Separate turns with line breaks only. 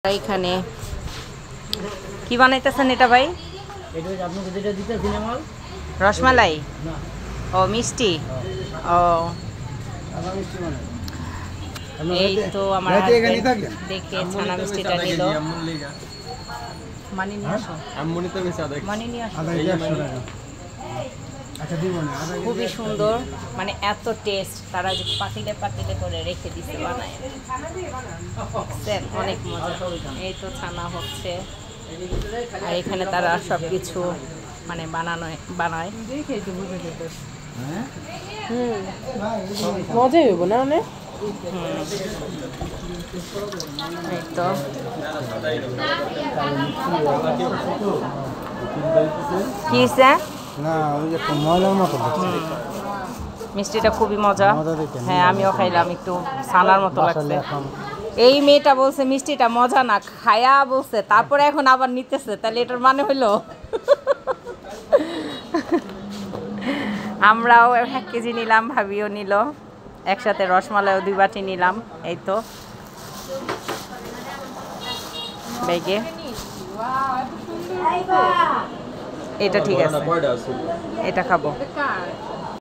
এইখানে কি বানাইতেছেন এটা ভাই? রসমালাই? ও মিষ্টি। ও এই তো আমার দেখে ছানা মিষ্টিটা নিল। মানি নিয়ে আসো, মানি নিয়ে আসো। খুবই সুন্দর, মানে এত টেস্ট। তারা যে পাতিলে পাতিলে করে রেখে দিচ্ছে বানায়, অনেক মজা। এই তো ছানা হচ্ছে, আর এখানে তারা সব কিছু মানে বানায়।
মজাই হইব না অনেক।
এই তো কি
না ওই যে ময়লার মতো
মিষ্টিটা খুবই মজা। হ্যাঁ আমিও খাইলাম, একটু ছানার মতো লাগছে। এই মেয়েটা বলছে মিষ্টিটা মজা না, খায়া বলছে, তারপরে এখন আবার নিতেছে, তাহলে এটার মানে হইলো আমরাও 1 কেজি নিলাম, ভাবিও নিল, একসাথে রসমালাইও 2 বাটি নিলাম। এই তো ব্যাগে এটা ঠিক আছে, এটা খাবো।